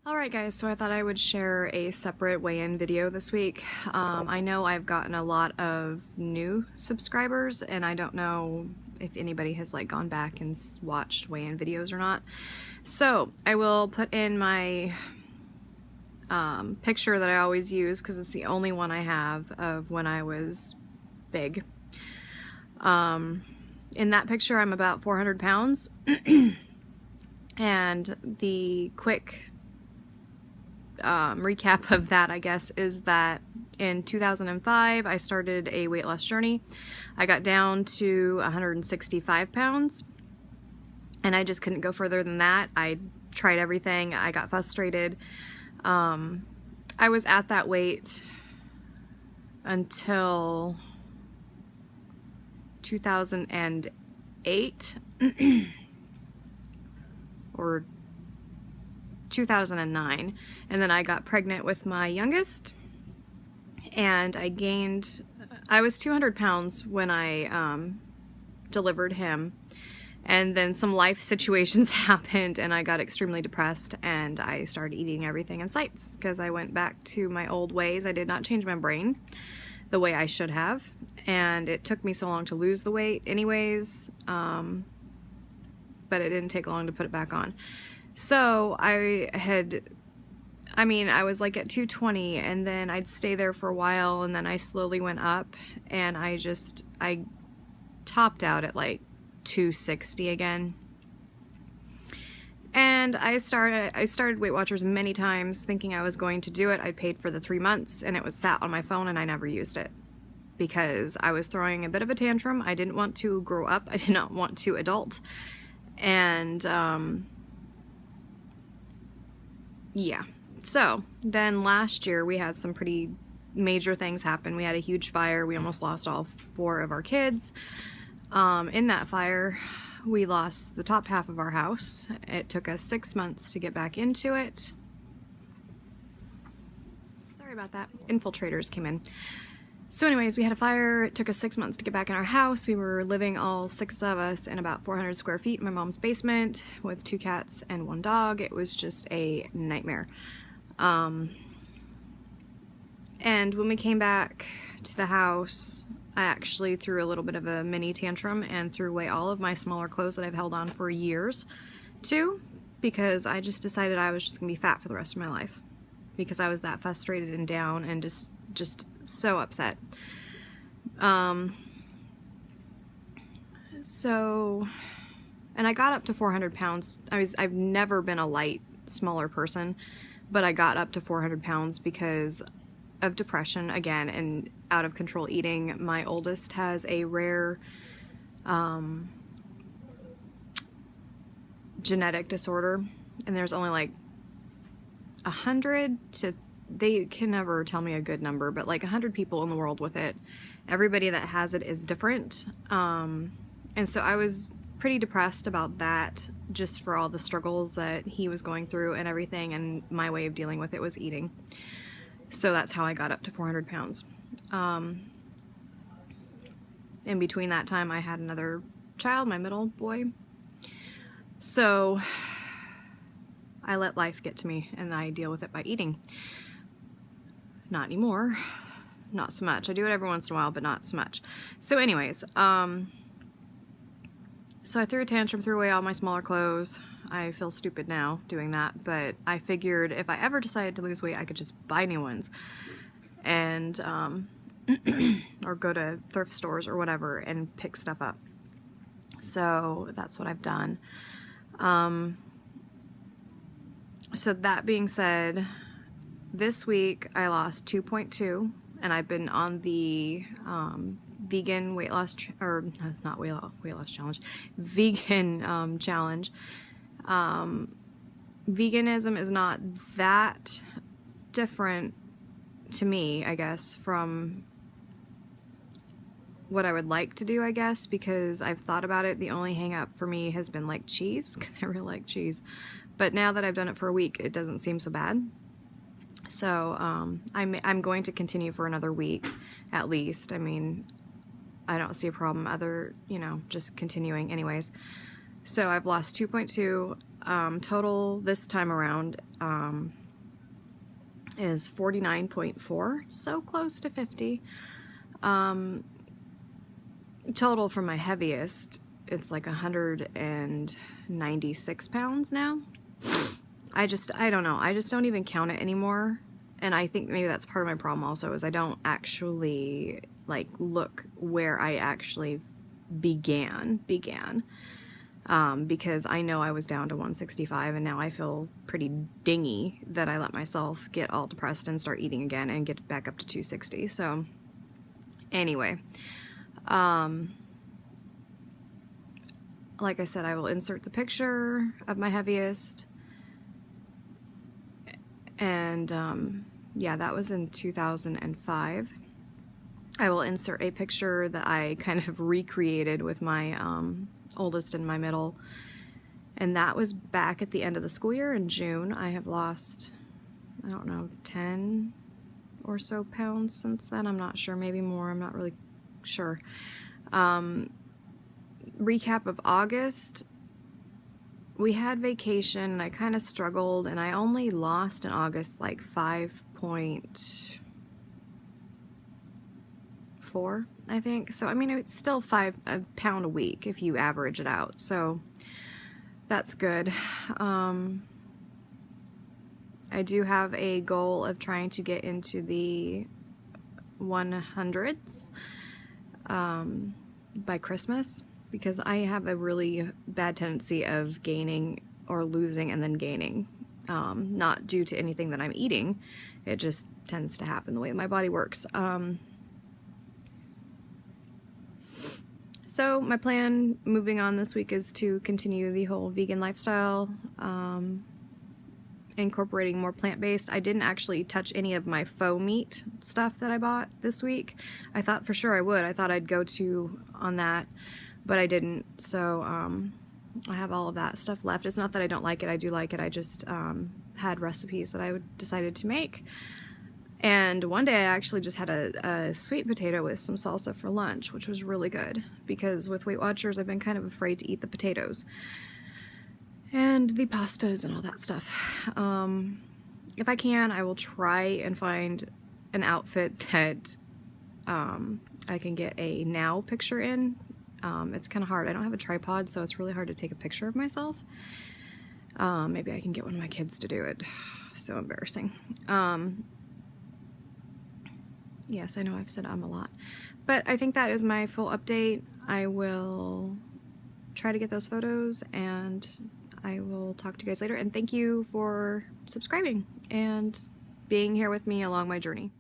Alright guys, so I thought I would share a separate weigh-in video this week. I know I've gotten a lot of new subscribers and I don't know if anybody has like gone back and watched weigh-in videos or not. So I will put in my picture that I always use because it's the only one I have of when I was big. In that picture I'm about 400 pounds and the quick recap of that, I guess, is that in 2005 I started a weight loss journey. I got down to 165 pounds and I just couldn't go further than that. I tried everything. I got frustrated. I was at that weight until 2008 or 2009, and then I got pregnant with my youngest and I was 200 pounds when I delivered him, and then some life situations happened and I got extremely depressed and I started eating everything in sight because I went back to my old ways. I did not change my brain the way I should have, and it took me so long to lose the weight anyways, but it didn't take long to put it back on. So I was like at 220 and then I'd stay there for a while and then I slowly went up and I topped out at like 260 again. And I started Weight Watchers many times thinking I was going to do it. I paid for the 3 months and it was sat on my phone and I never used it because I was throwing a bit of a tantrum. I didn't want to grow up. I did not want to adult. And yeah. So then last year we had some pretty major things happen. We had a huge fire. We almost lost all 4 of our kids. In that fire, we lost the top half of our house. It took us 6 months to get back into it. Sorry about that. Infiltrators came in. So anyways, we had a fire. It took us 6 months to get back in our house. We were living, all 6 of us, in about 400 square feet in my mom's basement with 2 cats and 1 dog. It was just a nightmare. And when we came back to the house, I actually threw a little bit of a mini tantrum and threw away all of my smaller clothes that I've held on for years too, because I just decided I was just gonna be fat for the rest of my life because I was that frustrated and down and just so upset. And I got up to 400 pounds. I've never been a light, smaller person, but I got up to 400 pounds because of depression again and out of control eating. My oldest has a rare genetic disorder, and there's only like 100 to, they can never tell me a good number, but like 100 people in the world with it. Everybody that has it is different. And so I was pretty depressed about that, just for all the struggles that he was going through and everything, and my way of dealing with it was eating. So that's how I got up to 400 pounds. In between that time, I had another child, my middle boy. So I let life get to me and I deal with it by eating. Not anymore. Not so much. I do it every once in a while, but not so much. So anyways, so I threw a tantrum, threw away all my smaller clothes. I feel stupid now doing that, but I figured if I ever decided to lose weight, I could just buy new ones and or go to thrift stores or whatever and pick stuff up. So that's what I've done. So that being said, this week I lost 2.2 and I've been on the vegan weight loss, or not weight loss challenge, vegan challenge. Veganism is not that different to me, I guess, from what I would like to do, I guess, because I've thought about it. The only hang up for me has been like cheese, because I really like cheese. But now that I've done it for a week, it doesn't seem so bad. So I'm going to continue for another week at least. I mean, I don't see a problem just continuing anyways. So I've lost 2.2. Total this time around is 49.4, so close to 50. Total for my heaviest, it's like 196 pounds now. I don't know. I just don't even count it anymore. And I think maybe that's part of my problem also, is I don't actually like look where I actually began. Because I know I was down to 165 and now I feel pretty dingy that I let myself get all depressed and start eating again and get back up to 260. So anyway, like I said, I will insert the picture of my heaviest. And yeah, that was in 2005. I will insert a picture that I kind of recreated with my oldest and my middle. And that was back at the end of the school year in June. I have lost, I don't know, 10 or so pounds since then. I'm not sure, maybe more, I'm not really sure. Recap of August, we had vacation and I kind of struggled and I only lost in August like 5.4, I think. So I mean, it's still a pound a week if you average it out, so that's good. I do have a goal of trying to get into the 100s by Christmas, because I have a really bad tendency of gaining or losing and then gaining, not due to anything that I'm eating. It just tends to happen the way my body works. So my plan moving on this week is to continue the whole vegan lifestyle, incorporating more plant-based. I didn't actually touch any of my faux meat stuff that I bought this week. I thought for sure I would. I thought I'd go to on that, but I didn't. So I have all of that stuff left. It's not that I don't like it. I do like it. I just had recipes that I decided to make. And one day I actually just had a sweet potato with some salsa for lunch, which was really good, because with Weight Watchers I've been kind of afraid to eat the potatoes and the pastas and all that stuff. If I can, I will try and find an outfit that I can get a now picture in. It's kind of hard. I don't have a tripod, so it's really hard to take a picture of myself. Maybe I can get one of my kids to do it. So embarrassing. Yes, I know I've said a lot, but I think that is my full update. I will try to get those photos and I will talk to you guys later, and thank you for subscribing and being here with me along my journey.